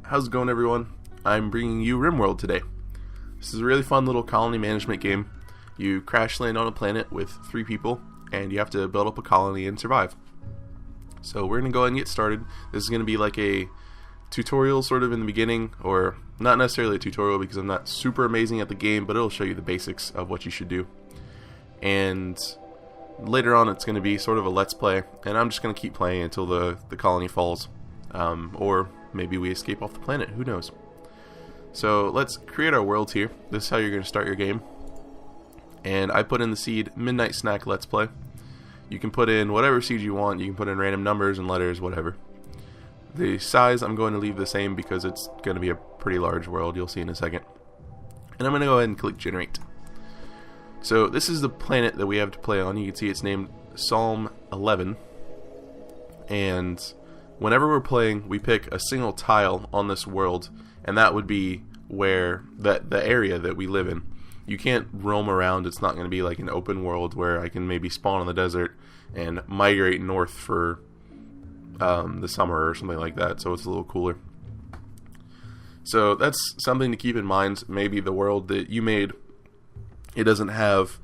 How's it going, everyone? I'm bringing you RimWorld today. This is a really fun little colony management game. You crash land on a planet with 3 people, and you have to build up a colony and survive. So we're going to go ahead and get started. This is going to be like a tutorial sort of in the beginning, or not necessarily a tutorial because I'm not super amazing at the game, but it'll show you the basics of what you should do. And later on it's going to be sort of a let's play, and I'm just going to keep playing until the colony falls. Or maybe we escape off the planet, who knows. So let's create our world here. This is how you're going to start your game. And I put in the seed Midnight Snack Let's Play. You can put in whatever seed you want. You can put in random numbers and letters, whatever. The size I'm going to leave the same because it's going to be a pretty large world, you'll see in a second. And I'm going to go ahead and click Generate. So this is the planet that we have to play on. You can see it's named Psalm 11. And whenever we're playing, we pick a single tile on this world, and that would be where the area that we live in. You can't roam around. It's not going to be like an open world where I can maybe spawn in the desert and migrate north for the summer or something like that, so it's a little cooler. So that's something to keep in mind. Maybe the world that you made, it doesn't have,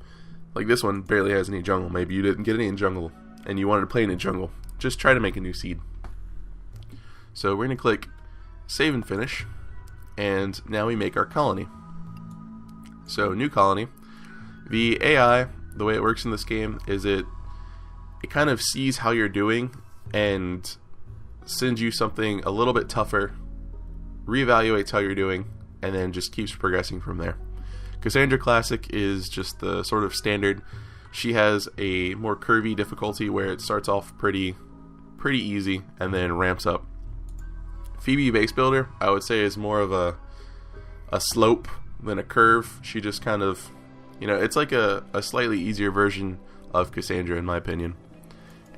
like this one barely has any jungle. Maybe you didn't get any in jungle and you wanted to play in a jungle. Just try to make a new seed. So we're going to click Save and Finish, and now we make our colony. So new colony. The AI, the way it works in this game is it kind of sees how you're doing and sends you something a little bit tougher, reevaluates how you're doing, and then just keeps progressing from there. Cassandra Classic is just the sort of standard. She has a more curvy difficulty where it starts off pretty easy and then ramps up. Phoebe Base Builder, I would say, is more of a slope than a curve. She just kind of, it's like a slightly easier version of Cassandra in my opinion.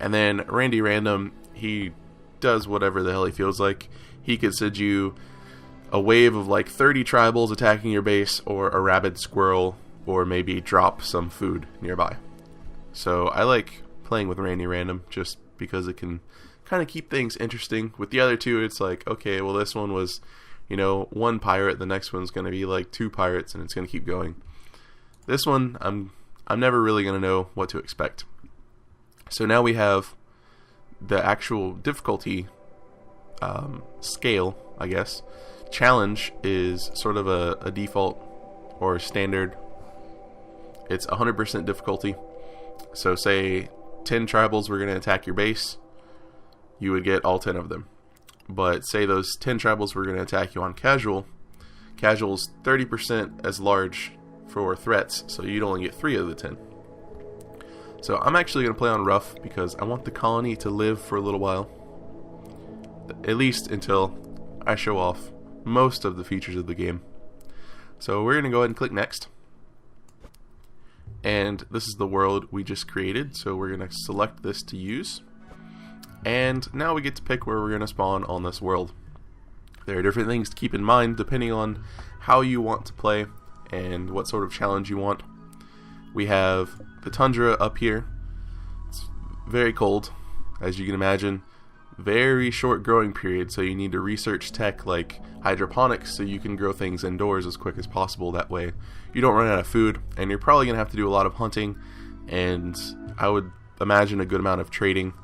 And then Randy Random, he does whatever the hell he feels like. He could send you a wave of like 30 tribals attacking your base, or a rabid squirrel, or maybe drop some food nearby. So I like playing with Randy Random just because it can kind of keep things interesting. With the other two, it's like, okay, well, this one was, 1 pirate, the next one's going to be like 2 pirates, and it's going to keep going. This one, I'm never really going to know what to expect. So now we have the actual difficulty scale, I guess. Challenge is sort of a default or standard. It's 100% difficulty. So say 10 tribals were going to attack your base, you would get all 10 of them. But say those 10 tribals were going to attack you on casual. Casual's 30% as large for threats, so you'd only get 3 of the 10. So I'm actually going to play on rough because I want the colony to live for a little while. At least until I show off most of the features of the game. So we're going to go ahead and click next. And this is the world we just created, so we're going to select this to use. And now we get to pick where we're going to spawn on this world. There are different things to keep in mind depending on how you want to play and what sort of challenge you want. We have the tundra up here. It's very cold, as you can imagine. Very short growing period, so you need to research tech like hydroponics so you can grow things indoors as quick as possible. That way you don't run out of food, and you're probably going to have to do a lot of hunting, and I would imagine a good amount of trading.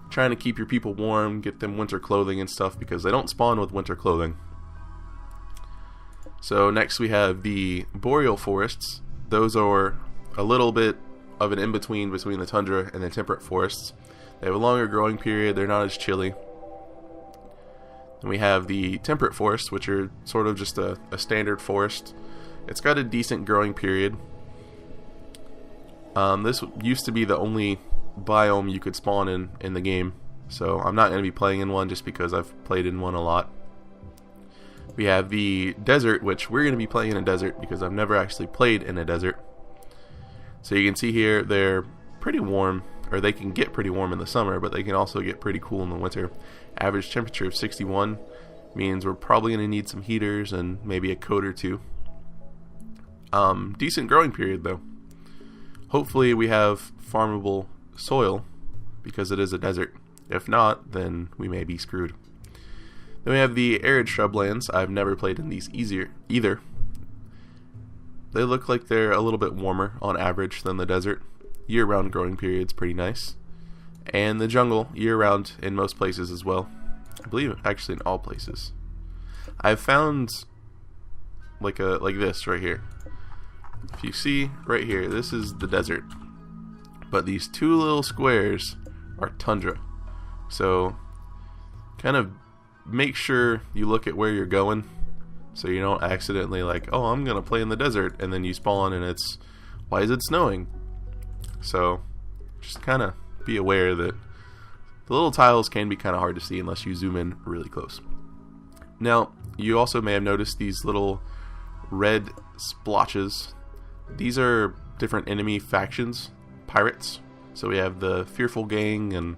Trying to keep your people warm, get them winter clothing and stuff, because they don't spawn with winter clothing. So next we have the boreal forests. Those are a little bit of an in-between between the tundra and the temperate forests. They have a longer growing period, they're not as chilly. And we have the temperate forests, which are sort of just a standard forest. It's got a decent growing period. This used to be the only biome you could spawn in the game, so I'm not going to be playing in one just because I've played in one a lot. We have the desert, which we're going to be playing in a desert because I've never actually played in a desert. So you can see here they're pretty warm, or they can get pretty warm in the summer, but they can also get pretty cool in the winter. Average temperature of 61 means we're probably going to need some heaters and maybe a coat or two. Decent growing period though. Hopefully we have farmable soil because it is a desert. If not, then we may be screwed. Then we have the arid shrublands. I've never played in these either. They look like they're a little bit warmer on average than the desert. Year-round growing period's pretty nice. And the jungle, year-round in most places as well. I believe actually in all places. I've found like this right here. If you see right here, this is the desert. But these two little squares are tundra. So kind of make sure you look at where you're going, so you don't accidentally like, oh, I'm gonna play in the desert, and then you spawn and it's, why is it snowing? So just kind of be aware that the little tiles can be kind of hard to see unless you zoom in really close. Now you also may have noticed these little red splotches. These are different enemy factions, pirates. So we have the Fearful Gang and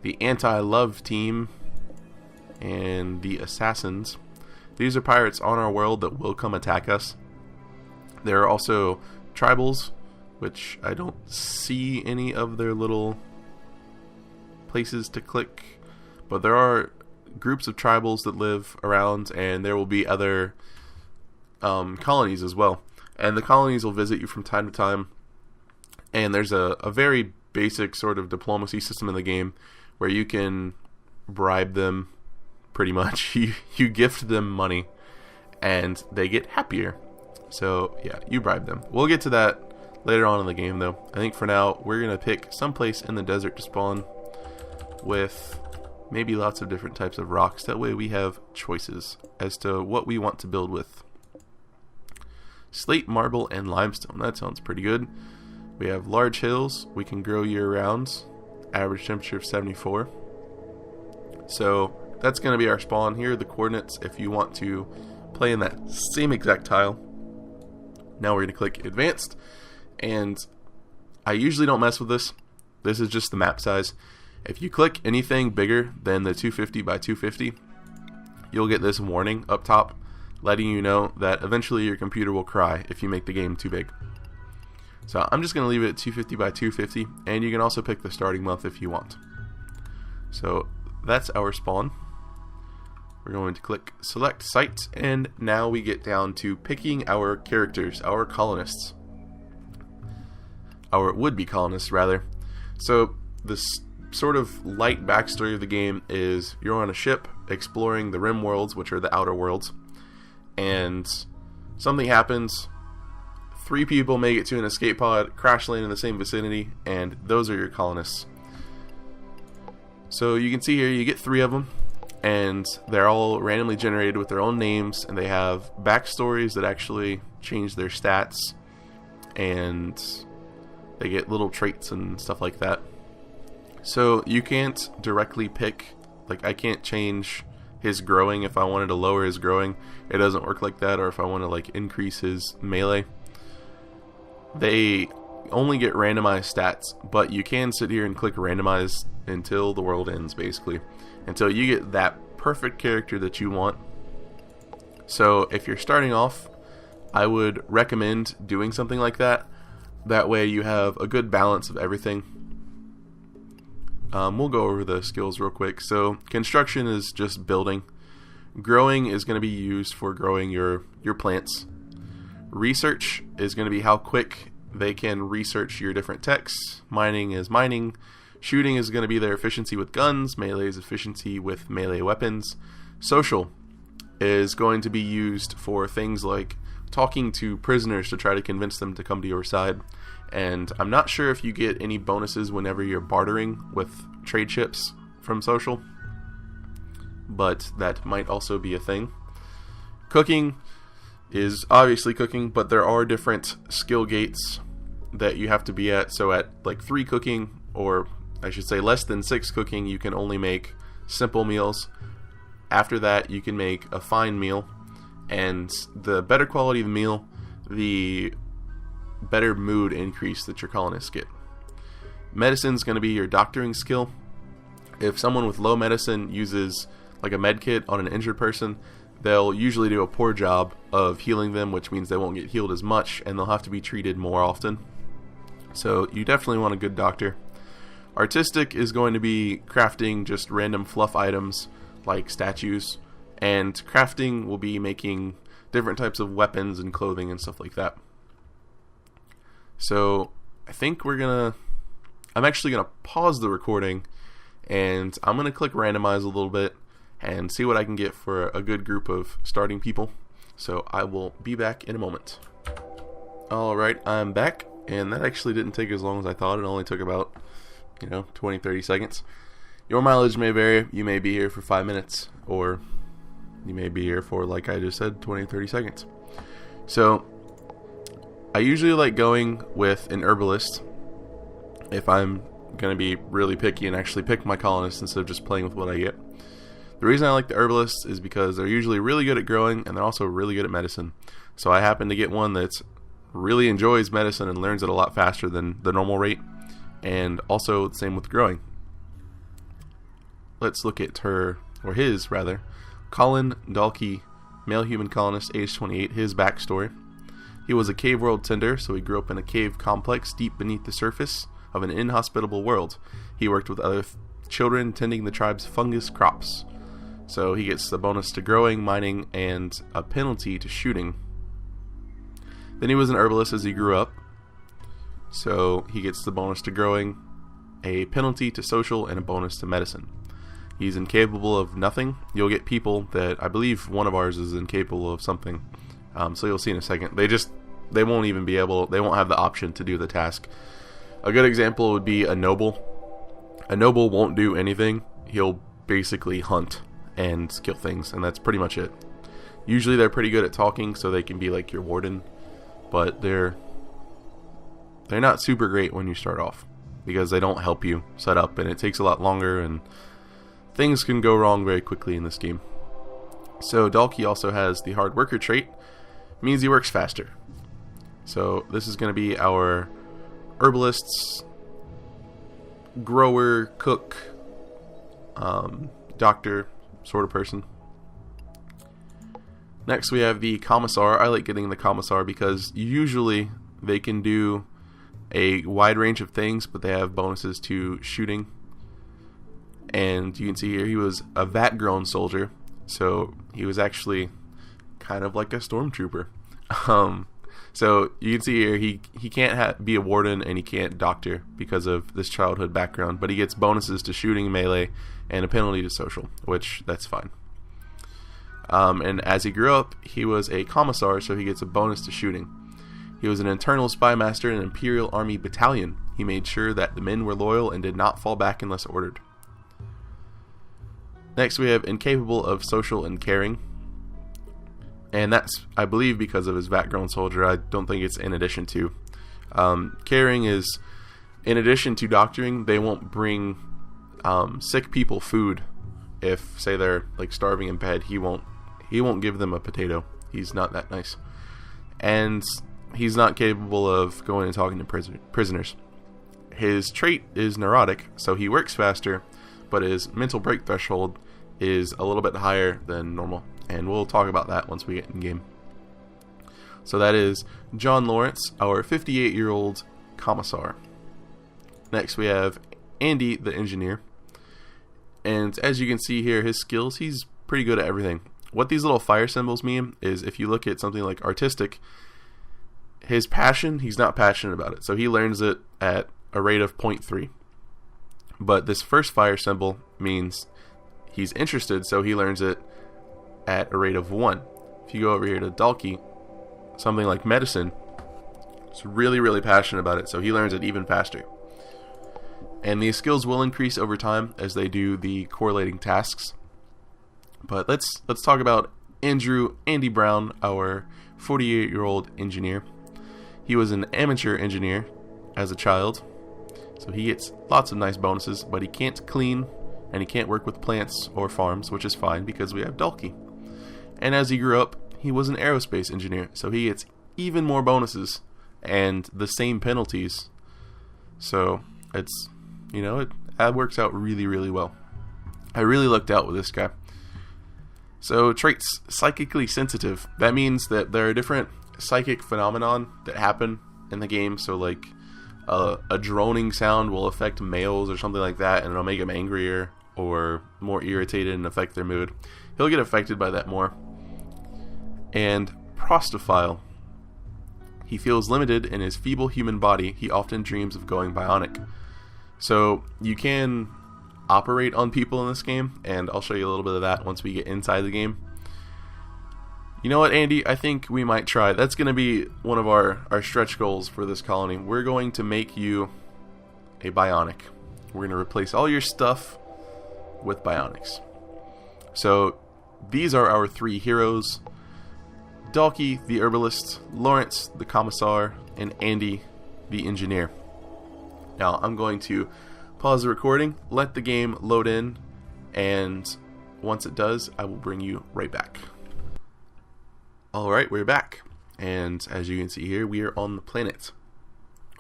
the Anti-Love Team and the Assassins. These are pirates on our world that will come attack us. There are also tribals, which I don't see any of their little places to click, but there are groups of tribals that live around, and there will be other colonies as well. And the colonies will visit you from time to time, and there's a very basic sort of diplomacy system in the game where you can bribe them. Pretty much, you gift them money and they get happier. So yeah, you bribe them. We'll get to that later on in the game though. I think for now we're gonna pick someplace in the desert to spawn with maybe lots of different types of rocks. That way we have choices as to what we want to build with. Slate, marble, and limestone. That sounds pretty good. We have large hills. We can grow year round. Average temperature of 74. So that's going to be our spawn. Here are the coordinates if you want to play in that same exact tile. Now we're going to click advanced, and I usually don't mess with this. This is just the map size. If you click anything bigger than the 250 by 250, you'll get this warning up top letting you know that eventually your computer will cry if you make the game too big. So I'm just going to leave it at 250 by 250, and you can also pick the starting month if you want. So that's our spawn. We're going to click select site, and now we get down to picking our characters, our colonists. Our would-be colonists, rather. So this sort of light backstory of the game is you're on a ship exploring the RimWorlds, which are the outer worlds, and something happens. 3 people make it to an escape pod, crash land in the same vicinity, and those are your colonists. So you can see here you get 3 of them, and they're all randomly generated with their own names, and they have backstories that actually change their stats, and they get little traits and stuff like that. So you can't directly pick, like I can't change his growing if I wanted to lower his growing. It doesn't work like that. Or if I want to like increase his melee. They only get randomized stats, but you can sit here and click randomize until the world ends, basically, until you get that perfect character that you want. So if you're starting off, I would recommend doing something like that. That way you have a good balance of everything. We'll go over the skills real quick. So construction is just building. Growing is going to be used for growing your plants. Research is going to be how quick they can research your different techs. Mining is mining. Shooting is going to be their efficiency with guns. Melee is efficiency with melee weapons. Social is going to be used for things like talking to prisoners to try to convince them to come to your side. And I'm not sure if you get any bonuses whenever you're bartering with trade ships from social, but that might also be a thing. Cooking is obviously cooking, but there are different skill gates that you have to be at. So at like 3 cooking, or I should say less than 6 cooking, you can only make simple meals. After that, you can make a fine meal, and the better quality of the meal, the better mood increase that your colonists get. Medicine is going to be your doctoring skill. If someone with low medicine uses like a med kit on an injured person, they'll usually do a poor job of healing them, which means they won't get healed as much, and they'll have to be treated more often. So you definitely want a good doctor. Artistic is going to be crafting just random fluff items like statues And crafting will be making different types of weapons and clothing and stuff like that. So I think I'm actually gonna pause the recording, and I'm gonna click randomize a little bit and see what I can get for a good group of starting people. So I will be back in a moment. Alright, I'm back, and that actually didn't take as long as I thought. It only took about 20-30 seconds. Your mileage may vary. You may be here for 5 minutes, or you may be here for, like I just said, 20-30 seconds. So I usually like going with an herbalist if I'm going to be really picky and actually pick my colonists instead of just playing with what I get. The reason I like the herbalists is because they're usually really good at growing, and they're also really good at medicine. So I happen to get one that's really enjoys medicine and learns it a lot faster than the normal rate, and also the same with growing. Let's look at his Colin Dalkey, male human colonist, age 28, his backstory. He was a cave world tender, so he grew up in a cave complex deep beneath the surface of an inhospitable world. He worked with other children tending the tribe's fungus crops. So he gets the bonus to growing, mining, and a penalty to shooting. Then he was an herbalist as he grew up. So he gets the bonus to growing, a penalty to social, and a bonus to medicine. He's incapable of nothing. You'll get people that, I believe one of ours is incapable of something. So you'll see in a second. They won't even be able, they won't have the option to do the task. A good example would be a noble. A noble won't do anything. He'll basically hunt and kill things, and that's pretty much it. Usually they're pretty good at talking, so they can be like your warden, but they're not super great when you start off because they don't help you set up, and it takes a lot longer, and things can go wrong very quickly in this game. So Dalkey also has the hard worker trait, means he works faster. So this is going to be our herbalists, grower, cook, doctor sort of person. Next we have the commissar. I like getting the commissar because usually they can do a wide range of things, but they have bonuses to shooting. And you can see here he was a vat-grown soldier, so he was actually kind of like a stormtrooper. So you can see here he can't be a warden and he can't doctor because of this childhood background, but he gets bonuses to shooting, melee, and a penalty to social, which that's fine. And as he grew up, he was a commissar, so he gets a bonus to shooting. He was an internal spy master in an Imperial Army battalion. He made sure that the men were loyal and did not fall back unless ordered. Next we have incapable of social and caring. And that's, I believe, because of his vat-grown soldier. I don't think it's in addition to. Caring is, in addition to doctoring, they won't bring sick people food. If, say, they're like starving in bed, he won't give them a potato. He's not that nice. And he's not capable of going and talking to prisoners. His trait is neurotic, so he works faster, but his mental break threshold is a little bit higher than normal. And we'll talk about that once we get in game. So that is John Lawrence, our 58-year-old commissar. Next we have Andy, the engineer. And as you can see here, his skills, he's pretty good at everything. What these little fire symbols mean is if you look at something like artistic, his passion, he's not passionate about it. So he learns it at a rate of 0.3. But this first fire symbol means he's interested, so he learns it at a rate of 1. If you go over here to Dalkey, something like medicine, he's really, really passionate about it, so he learns it even faster. And these skills will increase over time as they do the correlating tasks. But let's talk about Andy Brown, our 48-year-old engineer. He was an amateur engineer as a child, so he gets lots of nice bonuses, but he can't clean and he can't work with plants or farms, which is fine because we have Dalkey. And as he grew up, he was an aerospace engineer, so he gets even more bonuses and the same penalties. So it's, that works out really, really well. I really lucked out with this guy. So traits, psychically sensitive. That means that there are different psychic phenomenon that happen in the game. So like a droning sound will affect males or something like that, and it'll make them angrier. or more irritated and affect their mood, he'll get affected by that more. And prostophile. He feels limited in his feeble human body. He often dreams of going bionic. So you can operate on people in this game, and I'll show you a little bit of that once we get inside the game. You know what, Andy? I think we might try. That's going to be one of our stretch goals for this colony. We're going to make you a bionic. We're going to replace all your stuff with bionics. So these are our 3 heroes: Dalkey, the herbalist; Lawrence, the commissar; and Andy, the engineer. Now I'm going to pause the recording, let the game load in, and once it does, I will bring you right back. Alright, we're back, and as you can see here, we are on the planet.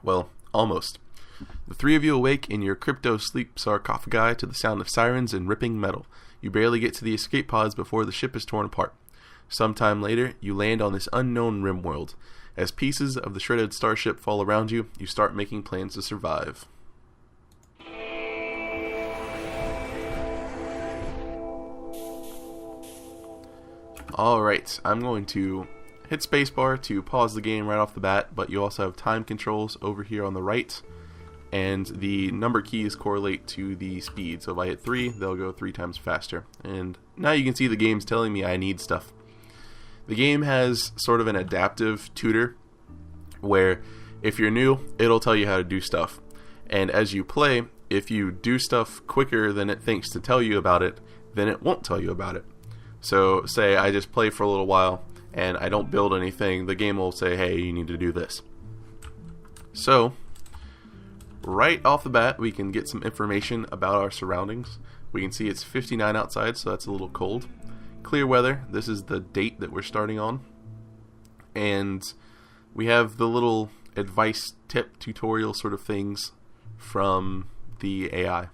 Well, almost. The 3 of you awake in your crypto-sleep sarcophagi to the sound of sirens and ripping metal. You barely get to the escape pods before the ship is torn apart. Sometime later, you land on this unknown RimWorld. As pieces of the shredded starship fall around you, you start making plans to survive. Alright, I'm going to hit spacebar to pause the game right off the bat, but you also have time controls over here on the right, and the number keys correlate to the speed. So if I hit 3, they'll go 3 times faster. And now you can see the game's telling me I need stuff. The game has sort of an adaptive tutor, where if you're new, it'll tell you how to do stuff. And as you play, if you do stuff quicker than it thinks to tell you about it, then it won't tell you about it. So say I just play for a little while and I don't build anything, the game will say, hey, you need to do this. So right off the bat, we can get some information about our surroundings. We can see it's 59 outside, so that's a little cold. Clear weather, this is the date that we're starting on. And we have the little advice tip tutorial sort of things from the AI.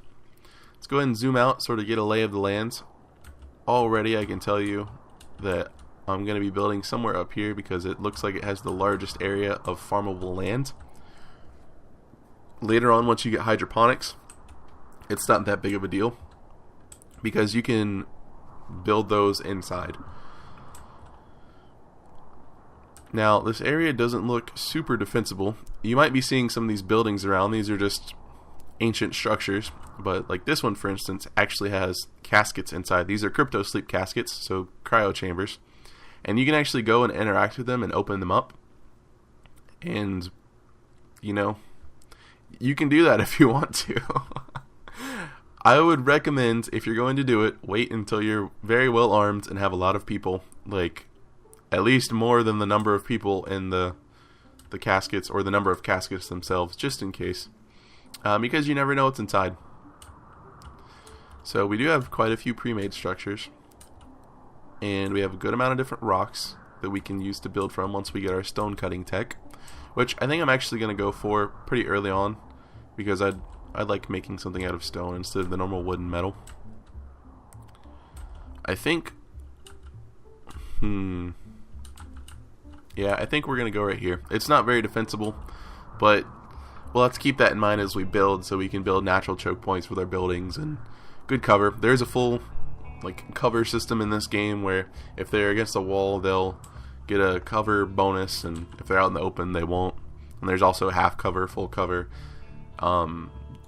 Let's go ahead and zoom out, sort of get a lay of the land. Already I can tell you that I'm going to be building somewhere up here because it looks like it has the largest area of farmable land. Later on, once you get hydroponics, it's not that big of a deal because you can build those inside. Now, this area doesn't look super defensible. You might be seeing some of these buildings around. These are just ancient structures, but like this one, for instance, actually has caskets inside. These are crypto sleep caskets, so cryo chambers, and you can actually go and interact with them and open them up. And you know, you can do that if you want to. I would recommend, if you're going to do it, wait until you're very well armed and have a lot of people, like at least more than the number of people in the caskets, or the number of caskets themselves, just in case. Because you never know what's inside. So we do have quite a few pre-made structures, and we have a good amount of different rocks that we can use to build from once we get our stone cutting tech, which I think I'm actually going to go for pretty early on because I'd like making something out of stone instead of the normal wood and metal. I think yeah, I think we're going to go right here. It's not very defensible, but we'll have to keep that in mind as we build, so we can build natural choke points with our buildings and good cover. There's a full like cover system in this game where if they're against a wall, they'll get a cover bonus, and if they're out in the open, they won't. And there's also half cover, full cover.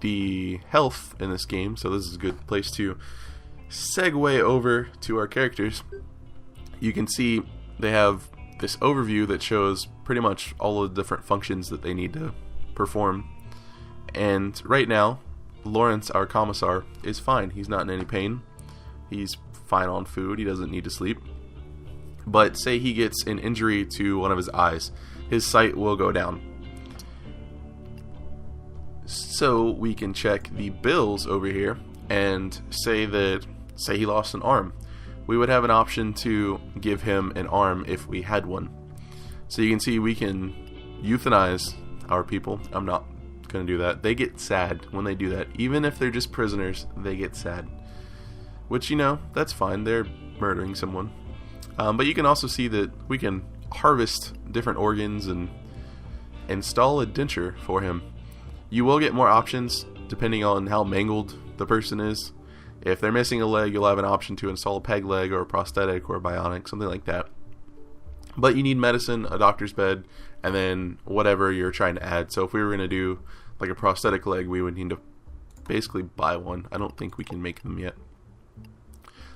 The health in this game, so this is a good place to segue over to our characters. You can see they have this overview that shows pretty much all of the different functions that they need to perform. And right now, Lawrence, our commissar, is fine. He's not in any pain. He's fine on food. He doesn't need to sleep. But say he gets an injury to one of his eyes, his sight will go down. So we can check the bills over here and say he lost an arm. We would have an option to give him an arm if we had one. So you can see we can euthanize our people. I'm not going to do that. They get sad when they do that. Even if they're just prisoners, they get sad. Which, you know, that's fine. They're murdering someone. But you can also see that we can harvest different organs and install a denture for him. You will get more options depending on how mangled the person is. If they're missing a leg, you'll have an option to install a peg leg or a prosthetic or a bionic, something like that. But you need medicine, a doctor's bed, and then whatever you're trying to add. So if we were going to do like a prosthetic leg, we would need to basically buy one. I don't think we can make them yet.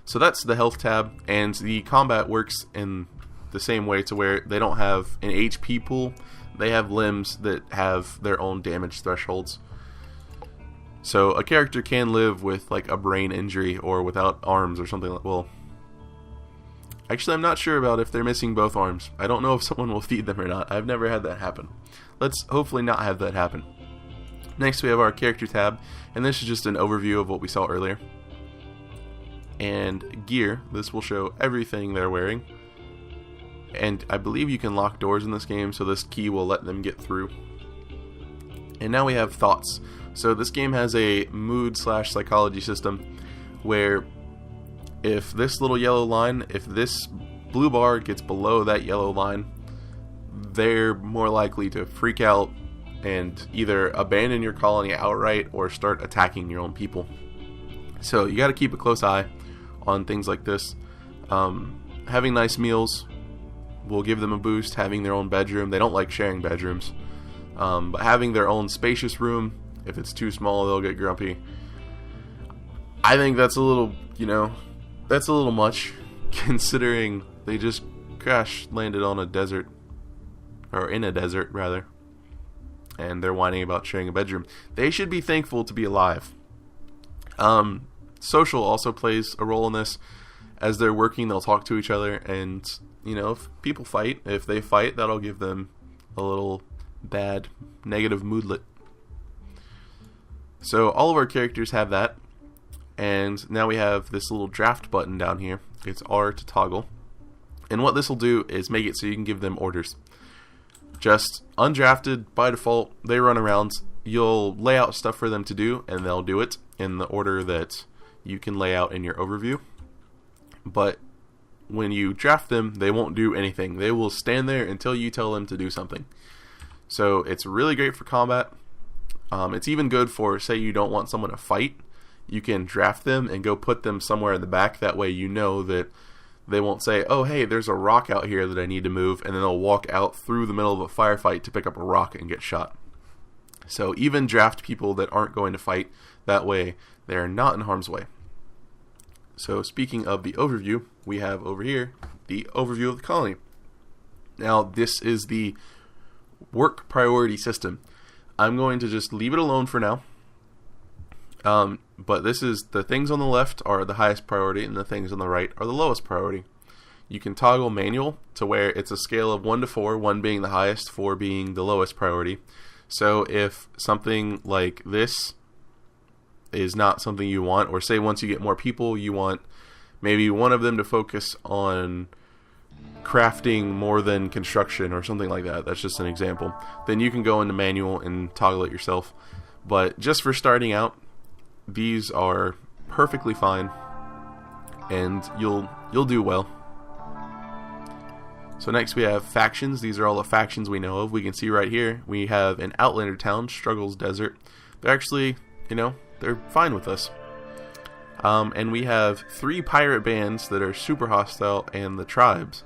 So that's the health tab, and the combat works in the same way to where they don't have an HP pool. They have limbs that have their own damage thresholds. So a character can live with like a brain injury or without arms or something like, well, actually I'm not sure about if they're missing both arms. I don't know if someone will feed them or not. I've never had that happen. Let's hopefully not have that happen. Next we have our character tab, and this is just an overview of what we saw earlier. And gear, this will show everything they're wearing. And I believe you can lock doors in this game, so this key will let them get through. And now we have thoughts. So this game has a mood/psychology system where if this little yellow line, if this blue bar gets below that yellow line, they're more likely to freak out and either abandon your colony outright or start attacking your own people. So you got to keep a close eye on things like this. Having nice meals will give them a boost. Having their own bedroom, they don't like sharing bedrooms, but having their own spacious room, if it's too small they'll get grumpy. I think that's a little, that's a little much considering they just crash landed on a desert, or in a desert rather, and they're whining about sharing a bedroom. They should be thankful to be alive. Social also plays a role in this. As they're working, they'll talk to each other, and if people fight, if they fight, that'll give them a little bad negative moodlet. So all of our characters have that, and now we have this little draft button down here. It's R to toggle, and what this will do is make it so you can give them orders. Just undrafted, by default, they run around. You'll lay out stuff for them to do, and they'll do it in the order that you can lay out in your overview. But when you draft them, they won't do anything. They will stand there until you tell them to do something. So it's really great for combat. It's even good for, say you don't want someone to fight. You can draft them and go put them somewhere in the back. That way you know that they won't say, oh hey, there's a rock out here that I need to move, and then they'll walk out through the middle of a firefight to pick up a rock and get shot. So even draft people that aren't going to fight. That way they're not in harm's way. So speaking of the overview, we have over here the overview of the colony. Now this is the work priority system. I'm going to just leave it alone for now. But this is, the things on the left are the highest priority and the things on the right are the lowest priority. You can toggle manual to where it's a scale of 1 to 4, 1 being the highest, 4 being the lowest priority. So if something like this is not something you want, or say once you get more people, you want maybe one of them to focus on crafting more than construction or something like that, that's just an example, then you can go into manual and toggle it yourself. But just for starting out, these are perfectly fine, and you'll do well. So next we have factions. These are all the factions we know of. We can see right here we have an Outlander town, Struggles Desert. They're actually, they're fine with us. And we have 3 pirate bands that are super hostile, and the tribes,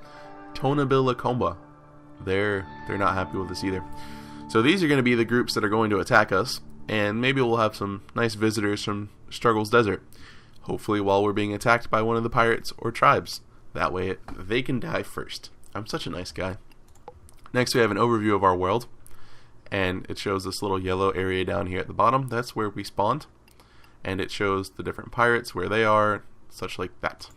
Tonabilla, they're not happy with us either. So these are going to be the groups that are going to attack us, and maybe we'll have some nice visitors from Struggles Desert, hopefully while we're being attacked by one of the pirates or tribes. That way they can die first. I'm such a nice guy. Next we have an overview of our world, and it shows this little yellow area down here at the bottom. That's where we spawned, and it shows the different pirates, where they are, such like that.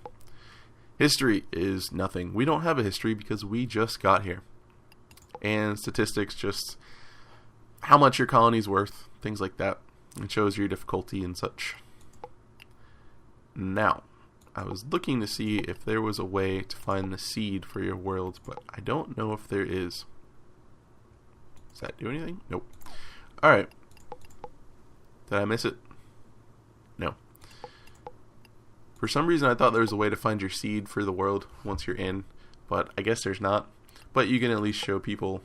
History is nothing. We don't have a history because we just got here. And statistics, just how much your colony's worth, things like that. It shows your difficulty and such. Now, I was looking to see if there was a way to find the seed for your world, but I don't know if there is. Does that do anything? Nope. Alright. Did I miss it? No. For some reason I thought there was a way to find your seed for the world once you're in, but I guess there's not. But you can at least show people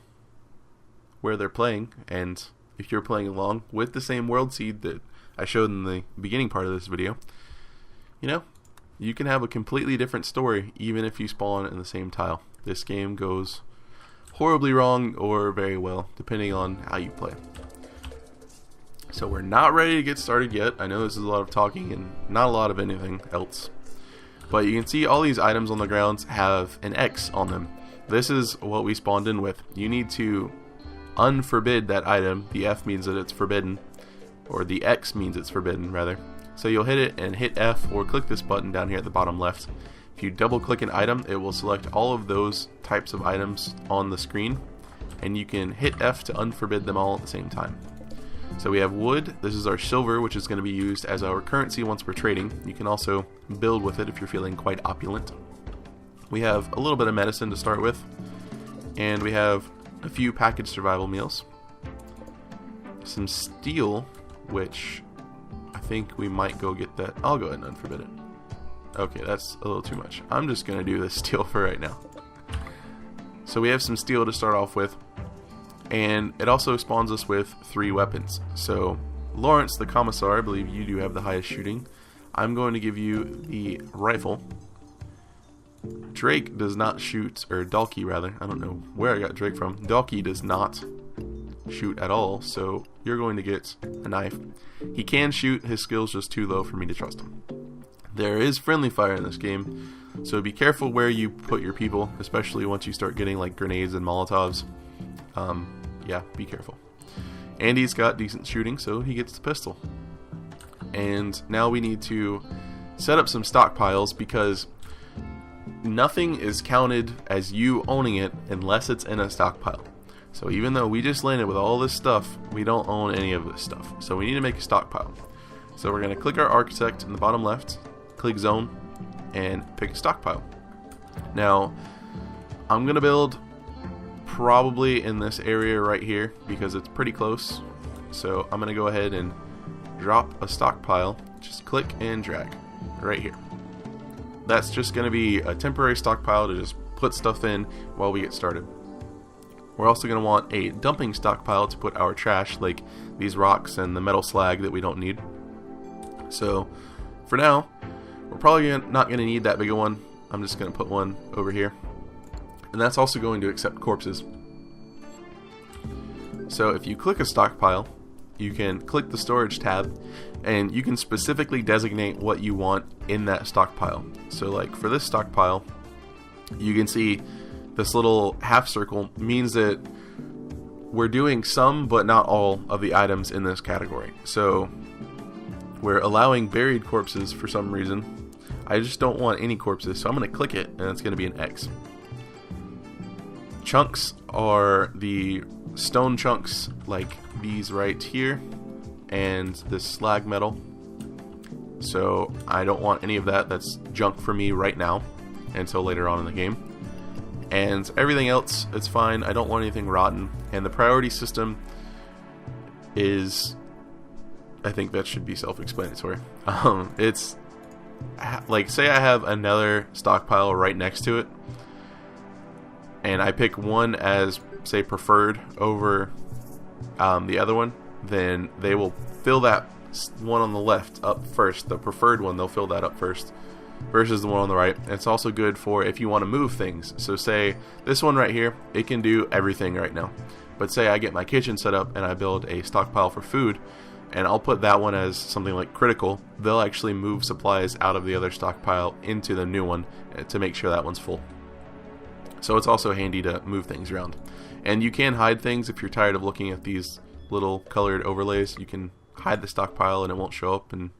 where they're playing, and if you're playing along with the same world seed that I showed in the beginning part of this video, you know, you can have a completely different story even if you spawn in the same tile. This game goes horribly wrong or very well, depending on how you play. So we're not ready to get started yet. I know this is a lot of talking and not a lot of anything else. But you can see all these items on the grounds have an X on them. This is what we spawned in with. You need to unforbid that item. The F means that it's forbidden, or the X means it's forbidden rather. So you'll hit it and hit F or click this button down here at the bottom left. If you double click an item, it will select all of those types of items on the screen, and you can hit F to unforbid them all at the same time. So we have wood. This is our silver, which is going to be used as our currency once we're trading. You can also build with it if you're feeling quite opulent. We have a little bit of medicine to start with, and we have a few packaged survival meals, some steel, which I think we might go get that. I'll go ahead and unforbid it. Okay, that's a little too much. I'm just going to do this steel for right now. So we have some steel to start off with, and it also spawns us with 3 weapons. So Lawrence, the commissar, I believe you do have the highest shooting. I'm going to give you the rifle. Drake does not shoot, or Dalkey rather. I don't know where I got Drake from. Dalkey does not shoot at all, so you're going to get a knife. He can shoot, his skill's just too low for me to trust him. There is friendly fire in this game, so be careful where you put your people, especially once you start getting like grenades and Molotovs. Yeah, be careful. Andy's got decent shooting, so he gets the pistol. And now we need to set up some stockpiles, because nothing is counted as you owning it unless it's in a stockpile. So even though we just landed with all this stuff, we don't own any of this stuff. So we need to make a stockpile. So we're going to click our architect in the bottom left, click zone, and pick a stockpile. Now, I'm going to build probably in this area right here because it's pretty close. So I'm going to go ahead and drop a stockpile. Just click and drag right here. That's just going to be a temporary stockpile to just put stuff in while we get started. We're also going to want a dumping stockpile to put our trash, like these rocks and the metal slag that we don't need. So for now, we're probably not going to need that big a one. I'm just going to put one over here. And that's also going to accept corpses. So if you click a stockpile, you can click the storage tab, and you can specifically designate what you want in that stockpile. So like for this stockpile, you can see this little half circle means that we're doing some but not all of the items in this category. So we're allowing buried corpses for some reason. I just don't want any corpses, so I'm going to click it, and it's going to be an X. Chunks are the stone chunks like these right here and this slag metal. So I don't want any of that. That's junk for me right now until later on in the game. And everything else, it's fine. I don't want anything rotten. And the priority system is, I think that should be self-explanatory. It's like, say I have another stockpile right next to it, and I pick one as, say, preferred over the other one, then they will fill that one on the left up first. The preferred one, they'll fill that up first versus the one on the right. It's also good for if you want to move things. So say this one right here, it can do everything right now. But say I get my kitchen set up and I build a stockpile for food, and I'll put that one as something like critical, they'll actually move supplies out of the other stockpile into the new one to make sure that one's full. So it's also handy to move things around. And you can hide things if you're tired of looking at these little colored overlays. You can hide the stockpile and it won't show up, and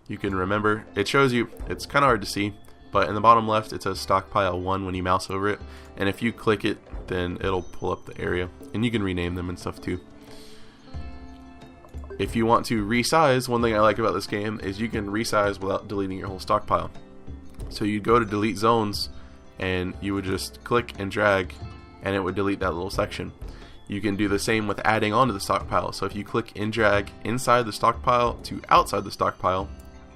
you can remember. It shows you, it's kind of hard to see, but in the bottom left it says stockpile 1 when you mouse over it, and if you click it, then it'll pull up the area, and you can rename them and stuff too. If you want to resize, one thing I like about this game is you can resize without deleting your whole stockpile. So you go to delete zones, and you would just click and drag, and it would delete that little section. You can do the same with adding onto the stockpile. So if you click and drag inside the stockpile to outside the stockpile,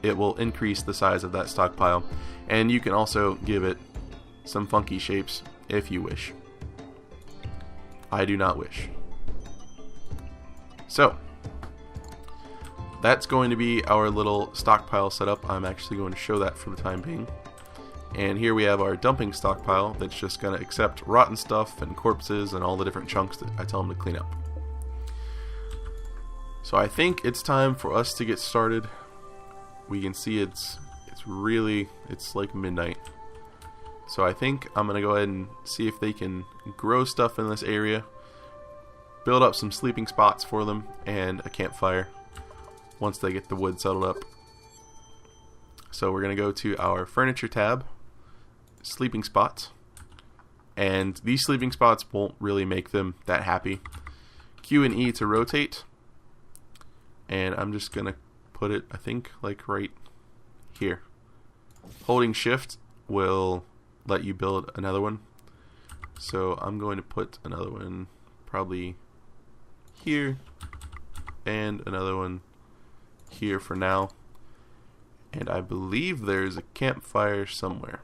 it will increase the size of that stockpile. And you can also give it some funky shapes if you wish. I do not wish. So that's going to be our little stockpile setup. I'm actually going to show that for the time being. And here we have our dumping stockpile that's just going to accept rotten stuff and corpses and all the different chunks that I tell them to clean up. So I think it's time for us to get started. We can see it's like midnight. So I think I'm going to go ahead and see if they can grow stuff in this area, build up some sleeping spots for them, and a campfire once they get the wood settled up. So we're going to go to our furniture tab, sleeping spots, and these sleeping spots won't really make them that happy. Q and E to rotate, and I'm just going to put it, I think, like right here. Holding shift will let you build another one. So I'm going to put another one probably here and another one here for now. And I believe there's a campfire somewhere.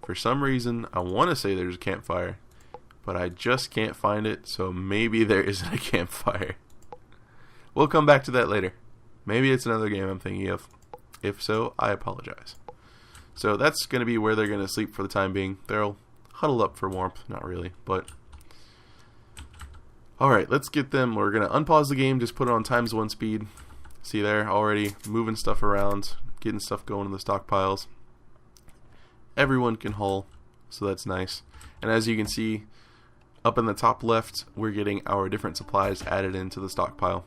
For some reason, I want to say there's a campfire, but I just can't find it, so maybe there isn't a campfire. We'll come back to that later. Maybe it's another game I'm thinking of. If so, I apologize. So that's going to be where they're going to sleep for the time being. They'll huddle up for warmth. Not really, but... Alright, let's get them. We're going to unpause the game, just put it on ×1 speed. See there, already moving stuff around, getting stuff going in the stockpiles. Everyone can haul, so that's nice. And as you can see, up in the top left, we're getting our different supplies added into the stockpile.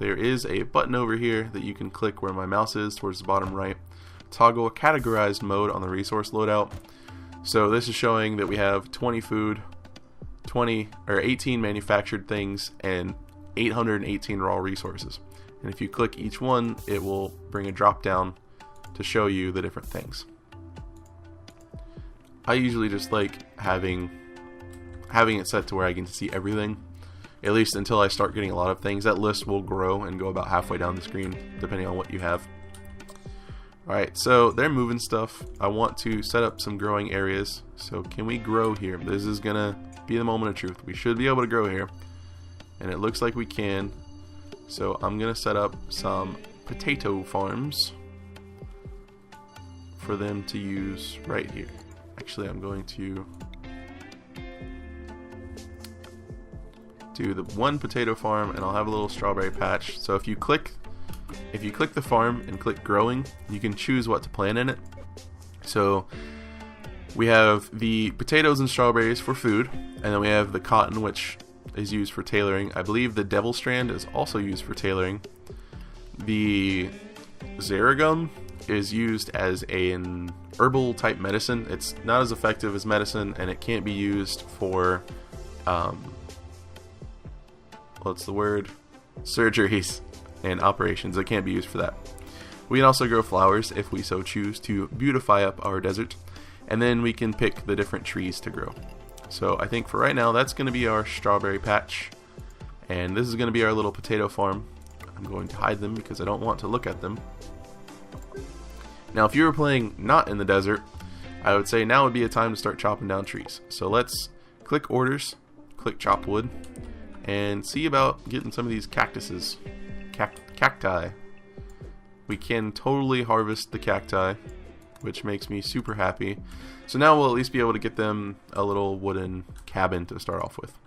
There is a button over here that you can click where my mouse is towards the bottom right. Toggle categorized mode on the resource loadout. So this is showing that we have 20 food, 18 manufactured things, and 818 raw resources. And if you click each one, it will bring a drop down to show you the different things. I usually just like having it set to where I can see everything, at least until I start getting a lot of things. That list will grow and go about halfway down the screen depending on what you have. Alright, so they're moving stuff. I want to set up some growing areas. So can we grow here? This is gonna be the moment of truth. We should be able to grow here, and it looks like we can. So I'm gonna set up some potato farms for them to use right here. Actually, I'm going to do the one potato farm, and I'll have a little strawberry patch. So if you click the farm and click growing, you can choose what to plant in it. So we have the potatoes and strawberries for food, and then we have the cotton, which is used for tailoring. I believe the devil strand is also used for tailoring. The xeragum is used as an herbal type medicine. It's not as effective as medicine, and it can't be used for surgeries and operations. It can't be used for that. We can also grow flowers if we so choose to beautify up our desert, and then we can pick the different trees to grow. So I think for right now that's going to be our strawberry patch, and this is going to be our little potato farm. I'm going to hide them because I don't want to look at them. Now if you were playing not in the desert, I would say now would be a time to start chopping down trees. So let's click orders, click chop wood, and see about getting some of these cactuses. Cacti. We can totally harvest the cacti, which makes me super happy. So now we'll at least be able to get them a little wooden cabin to start off with.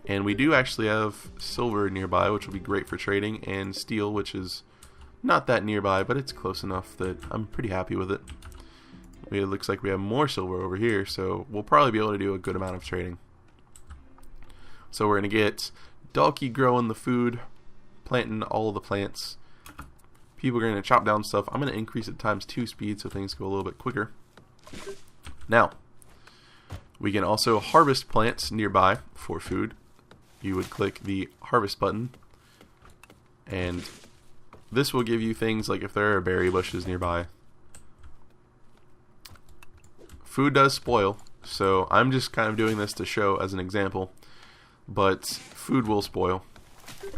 And we do actually have silver nearby, which will be great for trading, and steel, which is not that nearby, but it's close enough that I'm pretty happy with it. It looks like we have more silver over here, so we'll probably be able to do a good amount of trading. So we're going to get Dalkey growing the food, planting all of the plants. People are going to chop down stuff. I'm going to increase it ×2 speed so things go a little bit quicker. Now, we can also harvest plants nearby for food. You would click the harvest button, and this will give you things like if there are berry bushes nearby. Food does spoil, so I'm just kind of doing this to show as an example, but food will spoil.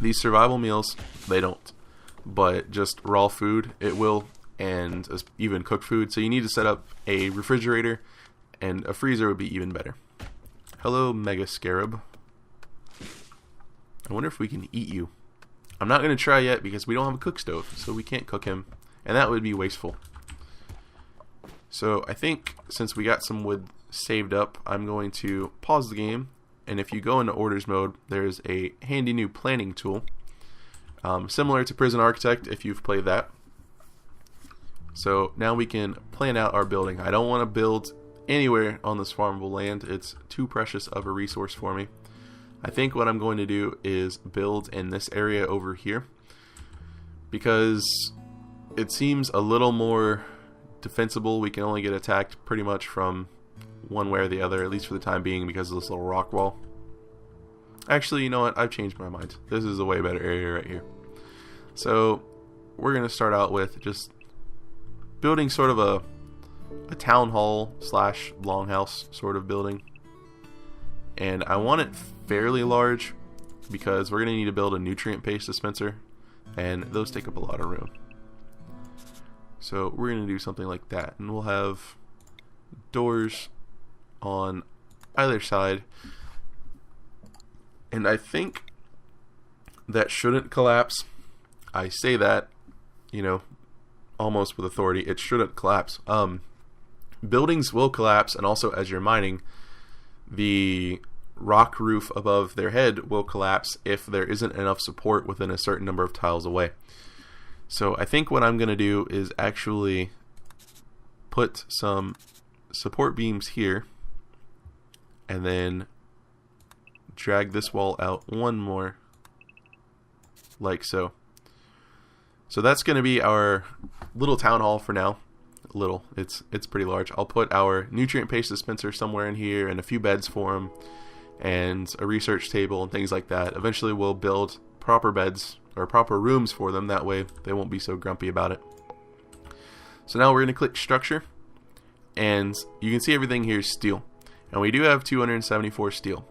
These survival meals, they don't, but just raw food, it will, and even cooked food, so you need to set up a refrigerator, and a freezer would be even better. Hello, Mega Scarab. I wonder if we can eat you. I'm not going to try yet because we don't have a cook stove, so we can't cook him, and that would be wasteful. So I think since we got some wood saved up, I'm going to pause the game, and if you go into orders mode, there's a handy new planning tool, similar to Prison Architect if you've played that. So now we can plan out our building. I don't want to build anywhere on this farmable land. It's too precious of a resource for me. I think what I'm going to do is build in this area over here, because it seems a little more defensible. We can only get attacked pretty much from one way or the other, at least for the time being, because of this little rock wall. Actually, you know what? I've changed my mind. This is a way better area right here. So we're going to start out with just building sort of a town hall slash longhouse sort of building. And I want it fairly large because we're going to need to build a nutrient paste dispenser, and those take up a lot of room. So we're going to do something like that, and we'll have doors on either side, and I think that shouldn't collapse. I say that, you know, almost with authority. It shouldn't collapse. Buildings will collapse, and also as you're mining, the rock roof above their head will collapse if there isn't enough support within a certain number of tiles away. So I think what I'm going to do is actually put some support beams here, and then drag this wall out one more, like so. So that's going to be our little town hall for now. Little, it's pretty large. I'll put our nutrient paste dispenser somewhere in here, and a few beds for them, and a research table and things like that. Eventually we'll build proper beds or proper rooms for them, that way they won't be so grumpy about it. So now we're going to click structure, and you can see everything here is steel, and we do have 274 steel,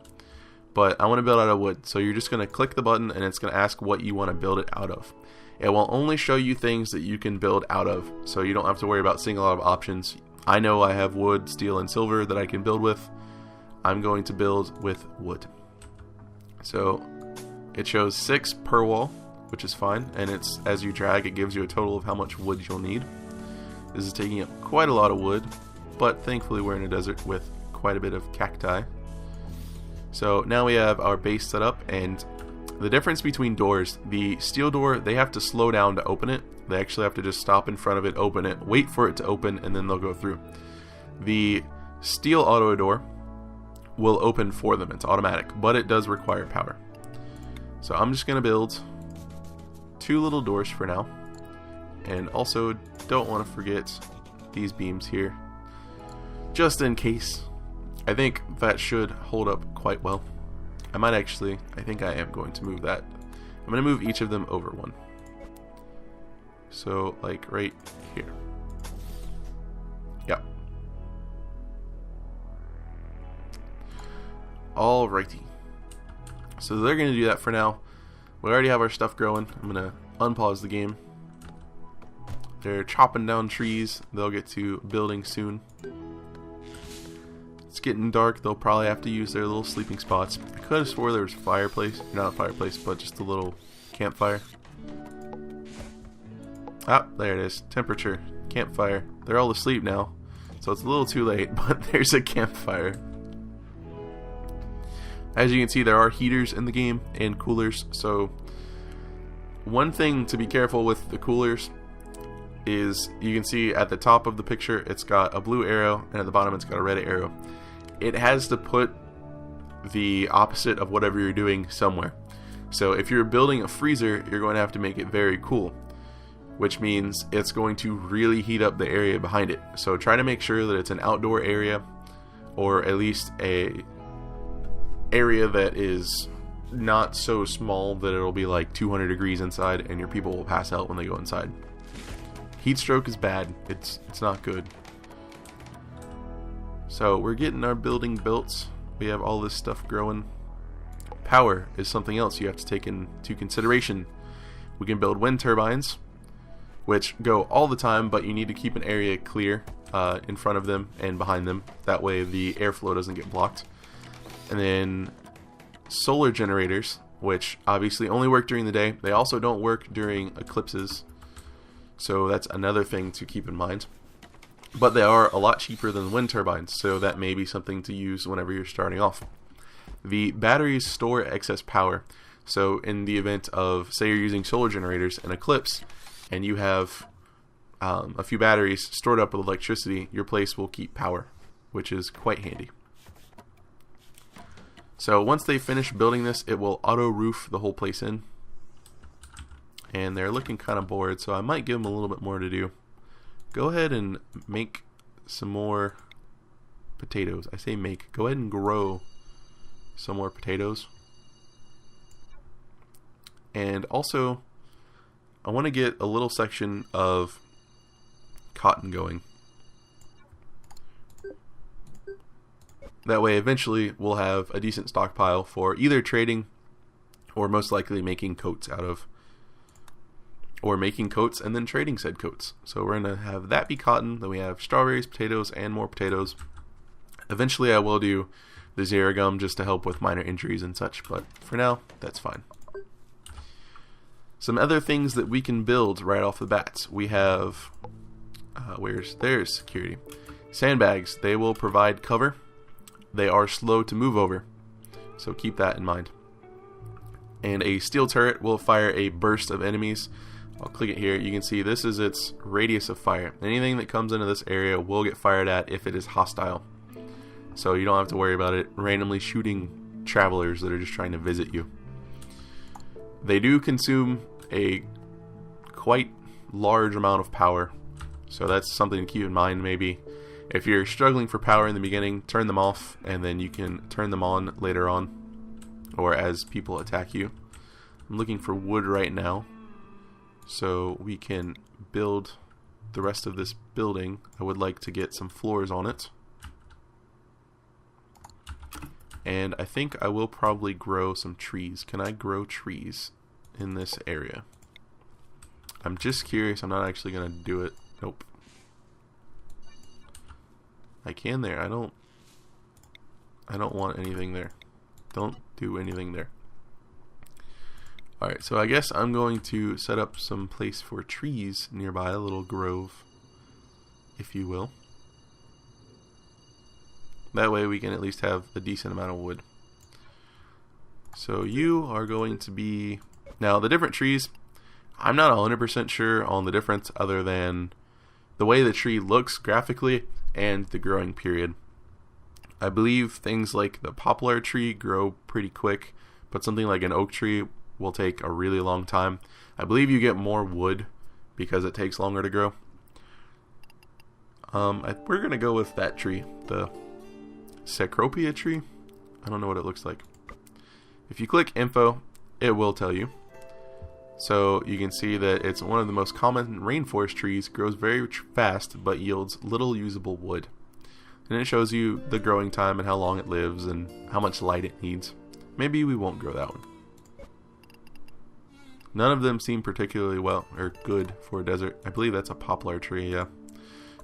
but I want to build out of wood. So you're just going to click the button, and it's going to ask what you want to build it out of. It will only show you things that you can build out of, so you don't have to worry about seeing a lot of options. I know I have wood, steel, and silver that I can build with. I'm going to build with wood. So it shows 6 per wall, which is fine, and it's as you drag, it gives you a total of how much wood you'll need. This is taking up quite a lot of wood, but thankfully we're in a desert with quite a bit of cacti. So now we have our base set up, and the difference between doors, the steel door, they have to slow down to open it. They actually have to just stop in front of it, open it, wait for it to open, and then they'll go through. The steel auto door will open for them. It's automatic, but it does require power. So I'm just going to build 2 little doors for now, and also don't want to forget these beams here, just in case. I think that should hold up quite well. I think I am going to move that. I'm going to move each of them over one. So, like right here. Yeah. Alrighty. So they're going to do that for now. We already have our stuff growing. I'm going to unpause the game. They're chopping down trees. They'll get to building soon. It's getting dark. They'll probably have to use their little sleeping spots. I could have swore there was a fireplace. Not a fireplace, but just a little campfire. Ah, there it is. Temperature. Campfire. They're all asleep now, so it's a little too late, but there's a campfire. As you can see, there are heaters in the game and coolers, so one thing to be careful with the coolers is you can see at the top of the picture it's got a blue arrow, and at the bottom it's got a red arrow. It has to put the opposite of whatever you're doing somewhere. So if you're building a freezer, you're going to have to make it very cool, which means it's going to really heat up the area behind it. So try to make sure that it's an outdoor area, or at least a area that is not so small that it'll be like 200 degrees inside and your people will pass out when they go inside. Heat stroke is bad. It's not good. So we're getting our building built. We have all this stuff growing. Power is something else you have to take into consideration. We can build wind turbines, which go all the time, but you need to keep an area clear in front of them and behind them. That way the airflow doesn't get blocked. And then solar generators, which obviously only work during the day. They also don't work during eclipses, so that's another thing to keep in mind. But they are a lot cheaper than wind turbines, so that may be something to use whenever you're starting off. The batteries store excess power, so in the event of, say you're using solar generators in eclipse, and you have a few batteries stored up with electricity, your place will keep power, which is quite handy. So once they finish building this, it will auto roof the whole place in. And they're looking kind of bored, so I might give them a little bit more to do. Go ahead and make some more potatoes. I say make. Go ahead and grow some more potatoes. And also, I want to get a little section of cotton going. That way eventually we'll have a decent stockpile for either trading or most likely making coats out of, or making coats and then trading said coats. So we're going to have that be cotton, then we have strawberries, potatoes, and more potatoes. Eventually I will do the zero gum just to help with minor injuries and such, but for now that's fine. Some other things that we can build right off the bat. We have there's security. Sandbags, they will provide cover. They are slow to move over, so keep that in mind. And a steel turret will fire a burst of enemies. I'll click it here. You can see this is its radius of fire. Anything that comes into this area will get fired at if it is hostile. So you don't have to worry about it randomly shooting travelers that are just trying to visit you. They do consume a quite large amount of power, so that's something to keep in mind. Maybe if you're struggling for power in the beginning, turn them off, and then you can turn them on later on, or as people attack you. I'm looking for wood right now, so we can build the rest of this building. I would like to get some floors on it. And I think I will probably grow some trees. Can I grow trees in this area? I'm just curious. I'm not actually going to do it. Nope. I can there. I don't want anything there. Don't do anything there. Alright, so I guess I'm going to set up some place for trees nearby, a little grove, if you will. That way we can at least have a decent amount of wood. So you are going to be... Now the different trees, I'm not 100% sure on the difference other than the way the tree looks graphically and the growing period. I believe things like the poplar tree grow pretty quick, but something like an oak tree will take a really long time. I believe you get more wood because it takes longer to grow. We're going to go with that tree, the Cecropia tree. I don't know what it looks like. If you click info, it will tell you. So you can see that it's one of the most common rainforest trees, grows very fast but yields little usable wood. And it shows you the growing time and how long it lives and how much light it needs. Maybe we won't grow that one. None of them seem particularly well or good for a desert. I believe that's a poplar tree, yeah.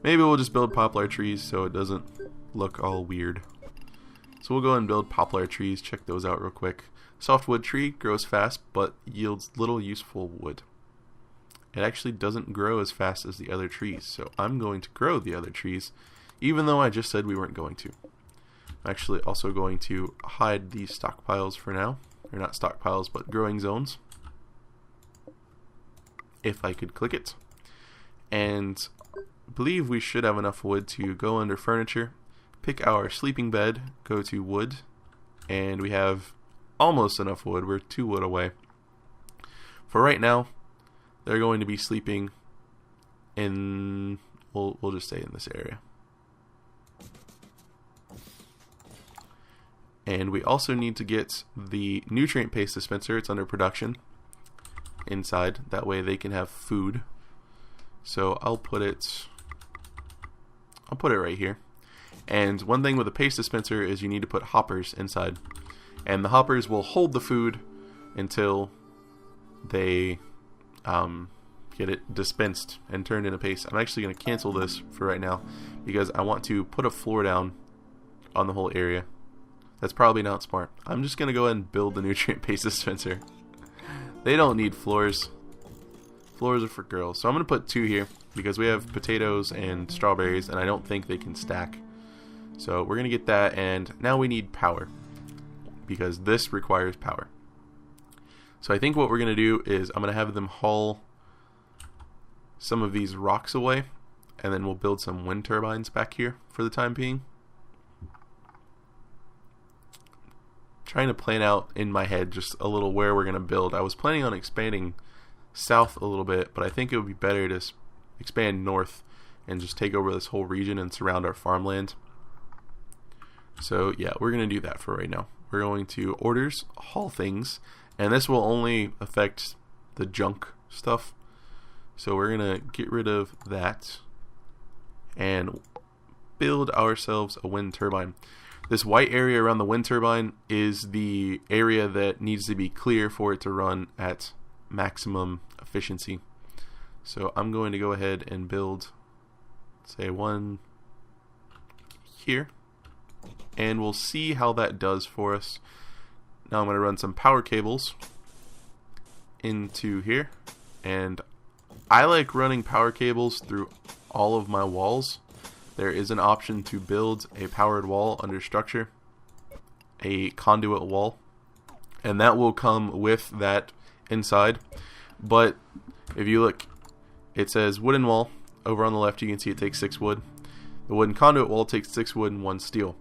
Maybe we'll just build poplar trees so it doesn't look all weird. So we'll go and build poplar trees, check those out real quick. Softwood tree grows fast but yields little useful wood. It actually doesn't grow as fast as the other trees, so I'm going to grow the other trees, even though I just said we weren't going to. I'm actually also going to hide these stockpiles for now. Or not stockpiles, but growing zones. If I could click it. And I believe we should have enough wood to go under furniture, pick our sleeping bed, go to wood, and we have almost enough wood. We're 2 wood away. For right now, they're going to be sleeping in, we'll just stay in this area. And we also need to get the nutrient paste dispenser. It's under production inside. That way they can have food. So I'll put it right here. And one thing with a paste dispenser is you need to put hoppers inside. And the hoppers will hold the food until they get it dispensed and turned into paste. I'm actually going to cancel this for right now because I want to put a floor down on the whole area. That's probably not smart. I'm just going to go ahead and build the nutrient-based dispenser. They don't need floors. Floors are for girls. So I'm going to put 2 here because we have potatoes and strawberries, and I don't think they can stack. So we're going to get that, and now we need power because this requires power. So I think what we're going to do is I'm going to have them haul some of these rocks away, and then we'll build some wind turbines back here for the time being. Trying to plan out in my head just a little where we're going to build. I was planning on expanding south a little bit, but I think it would be better to expand north and just take over this whole region and surround our farmland. So yeah, we're going to do that for right now. We're going to orders, haul things, and this will only affect the junk stuff. So we're going to get rid of that and build ourselves a wind turbine. This white area around the wind turbine is the area that needs to be clear for it to run at maximum efficiency. So I'm going to go ahead and build, say, one here, and we'll see how that does for us. Now I'm going to run some power cables into here, and I like running power cables through all of my walls. There is an option to build a powered wall under structure, a conduit wall, and that will come with that inside. But if you look, it says wooden wall. Over on the left you can see it takes 6 wood. The wooden conduit wall takes 6 wood and 1 steel.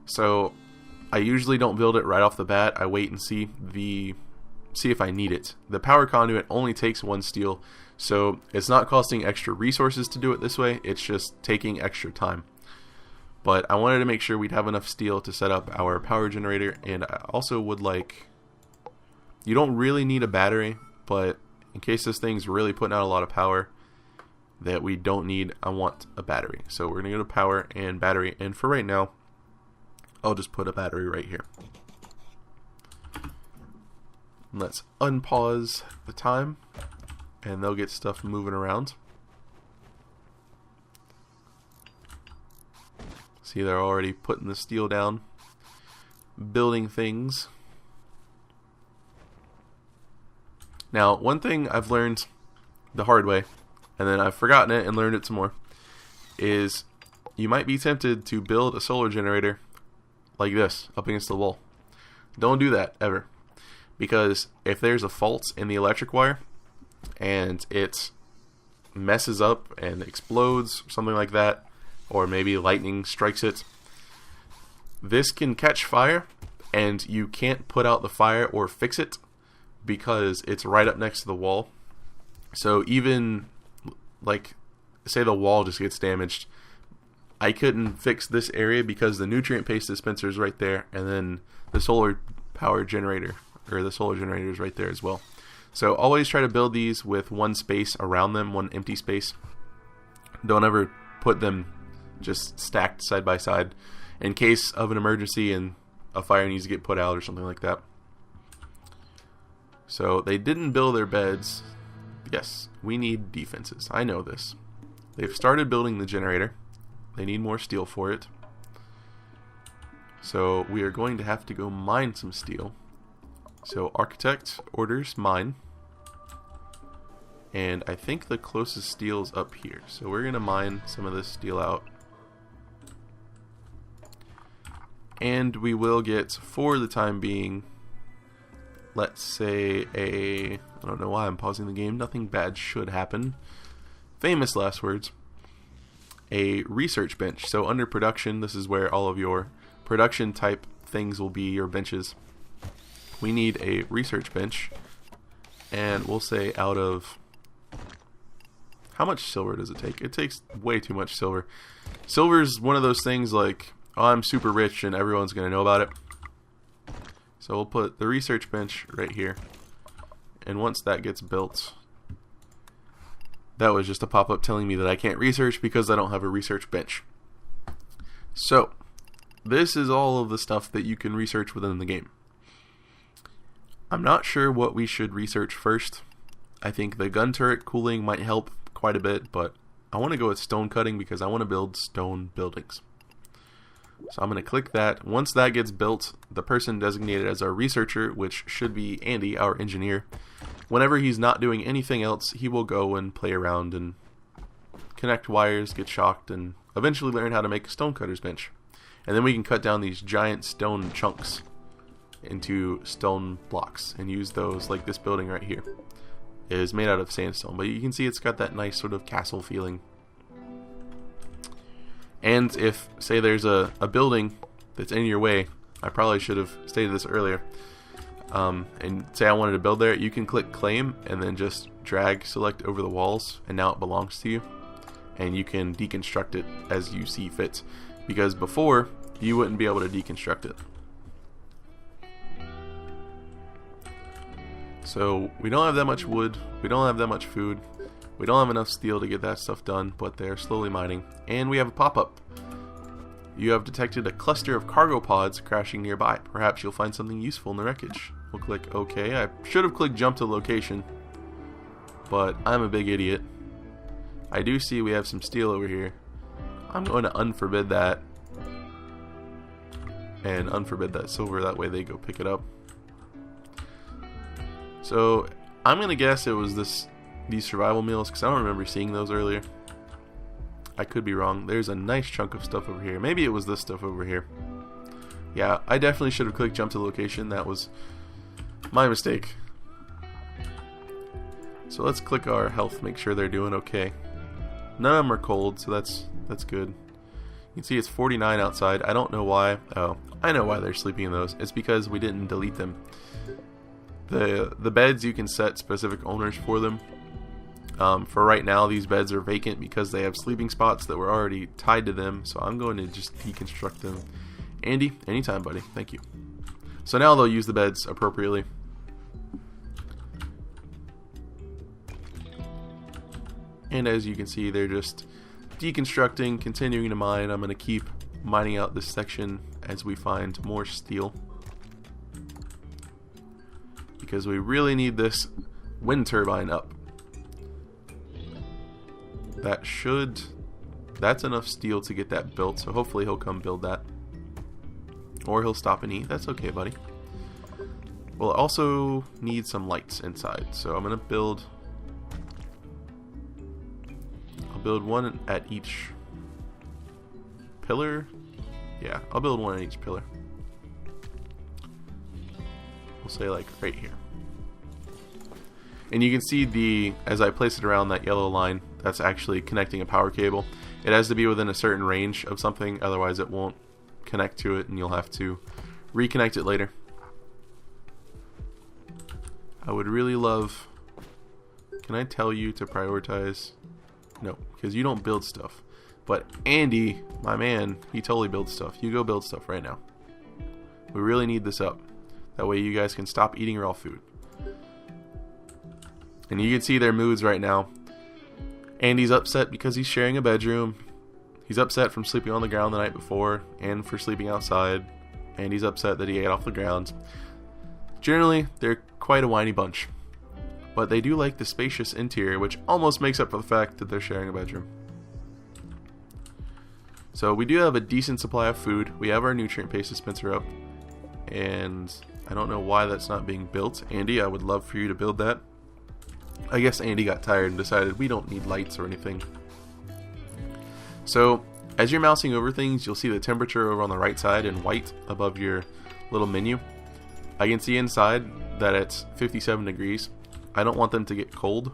So I usually don't build it right off the bat. I wait and see if I need it. The power conduit only takes 1 steel, so it's not costing extra resources to do it this way. It's just taking extra time. But I wanted to make sure we'd have enough steel to set up our power generator, and I also would like, you don't really need a battery, but in case this thing's really putting out a lot of power that we don't need, I want a battery. So we're going to go to power and battery, and for right now I'll just put a battery right here. Let's unpause the time, and they'll get stuff moving around. See, they're already putting the steel down, building things. Now, one thing I've learned the hard way, and then I've forgotten it and learned it some more, is you might be tempted to build a solar generator like this up against the wall. Don't do that ever. Because if there's a fault in the electric wire and it messes up and explodes, something like that, or maybe lightning strikes it, this can catch fire and you can't put out the fire or fix it because it's right up next to the wall. So even, like, say the wall just gets damaged, I couldn't fix this area because the nutrient paste dispenser is right there, and then the solar power generator, or the solar generator, is right there as well. So always try to build these with one space around them, one empty space. Don't ever put them just stacked side by side in case of an emergency and a fire needs to get put out or something like that. So they didn't build their beds. Yes, we need defenses. I know this. They've started building the generator. They need more steel for it. So we are going to have to go mine some steel. So architect, orders, mine. And I think the closest steel is up here. So we're going to mine some of this steel out. And we will get, for the time being, let's say I don't know why I'm pausing the game, nothing bad should happen. Famous last words. A research bench. So under production, this is where all of your production type things will be, your benches. We need a research bench, and we'll say out of, how much silver does it take? It takes way too much silver. Silver's one of those things like, oh, I'm super rich and everyone's going to know about it. So we'll put the research bench right here, and once that gets built, that was just a pop-up telling me that I can't research because I don't have a research bench. So this is all of the stuff that you can research within the game. I'm not sure what we should research first. I think the gun turret cooling might help quite a bit, but I want to go with stone cutting because I want to build stone buildings. So I'm going to click that. Once that gets built, the person designated as our researcher, which should be Andy, our engineer, whenever he's not doing anything else, he will go and play around and connect wires, get shocked, and eventually learn how to make a stonecutter's bench. And then we can cut down these giant stone chunks into stone blocks and use those, like this building right here. It is made out of sandstone, but you can see it's got that nice sort of castle feeling. And if, say, there's a building that's in your way, I probably should have stated this earlier, and say I wanted to build there, you can click claim and then just drag select over the walls, and now it belongs to you, and you can deconstruct it as you see fit, because before you wouldn't be able to deconstruct it. So we don't have that much wood, we don't have that much food, we don't have enough steel to get that stuff done, but they're slowly mining. And we have a pop-up. You have detected a cluster of cargo pods crashing nearby. Perhaps you'll find something useful in the wreckage. We'll click OK. I should have clicked jump to location, but I'm a big idiot. I do see we have some steel over here. I'm going to unforbid that and unforbid that silver, that way they go pick it up. So I'm going to guess it was these survival meals, because I don't remember seeing those earlier. I could be wrong. There's a nice chunk of stuff over here. Maybe it was this stuff over here. Yeah, I definitely should have clicked jump to location. That was my mistake. So let's click our health, make sure they're doing okay. None of them are cold, so that's good. You can see it's 49 outside. I don't know why. Oh, I know why they're sleeping in those. It's because we didn't delete them. The beds, you can set specific owners for them. For right now, these beds are vacant because they have sleeping spots that were already tied to them, so I'm going to just deconstruct them. Andy, anytime, buddy. Thank you. So now they'll use the beds appropriately. And as you can see, they're just deconstructing, continuing to mine. I'm going to keep mining out this section as we find more steel, because we really need this wind turbine up. That's enough steel to get that built, so hopefully he'll come build that. Or he'll stop and eat. That's okay, buddy. We'll also need some lights inside, so I'm gonna build one at each pillar. Yeah, I'll build one at each pillar. We'll say like right here. And you can see as I place it around that yellow line, that's actually connecting a power cable. It has to be within a certain range of something, otherwise it won't connect to it and you'll have to reconnect it later. I would really love... Can I tell you to prioritize? No, because you don't build stuff. But Andy, my man, he totally builds stuff. You go build stuff right now. We really need this up. That way you guys can stop eating raw food. And you can see their moods right now. Andy's upset because he's sharing a bedroom. He's upset from sleeping on the ground the night before and for sleeping outside. And he's upset that he ate off the ground. Generally, they're quite a whiny bunch. But they do like the spacious interior, which almost makes up for the fact that they're sharing a bedroom. So we do have a decent supply of food. We have our nutrient paste dispenser up. And I don't know why that's not being built. Andy, I would love for you to build that. I guess Andy got tired and decided we don't need lights or anything. So as you're mousing over things, you'll see the temperature over on the right side in white above your little menu. I can see inside that it's 57 degrees. I don't want them to get cold,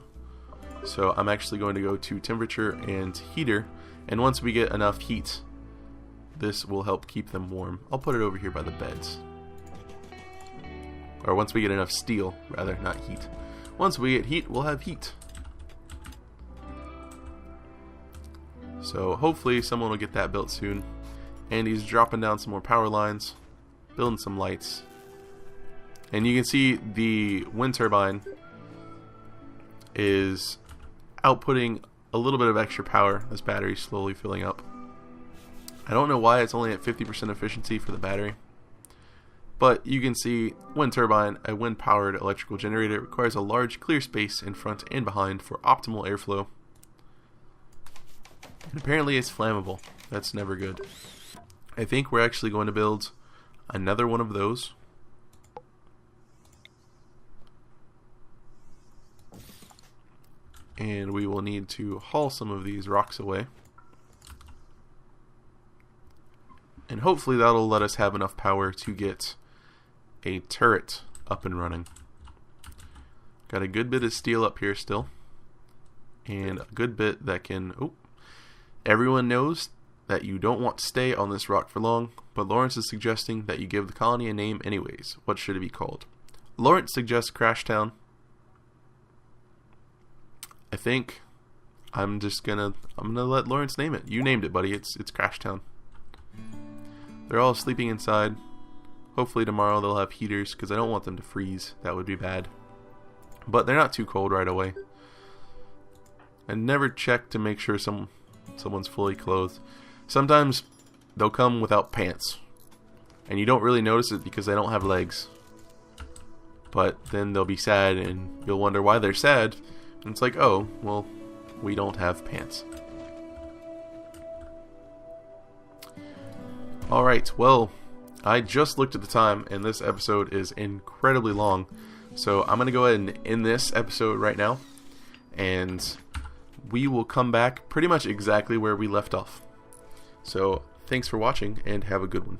so I'm actually going to go to temperature and heater, and once we get enough heat, this will help keep them warm. I'll put it over here by the beds. Or once we get enough steel, rather, not heat. Once we get heat, we'll have heat. So hopefully someone will get that built soon. And he's dropping down some more power lines, building some lights. And you can see the wind turbine is outputting a little bit of extra power. This battery's slowly filling up. I don't know why it's only at 50% efficiency for the battery. But you can see wind turbine, a wind-powered electrical generator, requires a large clear space in front and behind for optimal airflow. And apparently it's flammable. That's never good. I think we're actually going to build another one of those. And we will need to haul some of these rocks away. And hopefully that'll let us have enough power to get a turret up and running. Got a good bit of steel up here still. And a good bit that can... Oh, everyone knows that you don't want to stay on this rock for long, but Lawrence is suggesting that you give the colony a name anyways. What should it be called? Lawrence suggests Crashtown. I think I'm gonna let Lawrence name it. You named it, buddy. It's Crashtown. They're all sleeping inside. Hopefully tomorrow they'll have heaters because I don't want them to freeze. That would be bad. But they're not too cold right away. And never check to make sure someone's fully clothed. Sometimes they'll come without pants. And you don't really notice it because they don't have legs. But then they'll be sad and you'll wonder why they're sad. And it's like, oh, well, we don't have pants. Alright, well, I just looked at the time and this episode is incredibly long. So I'm going to go ahead and end this episode right now. And we will come back pretty much exactly where we left off. So thanks for watching and have a good one.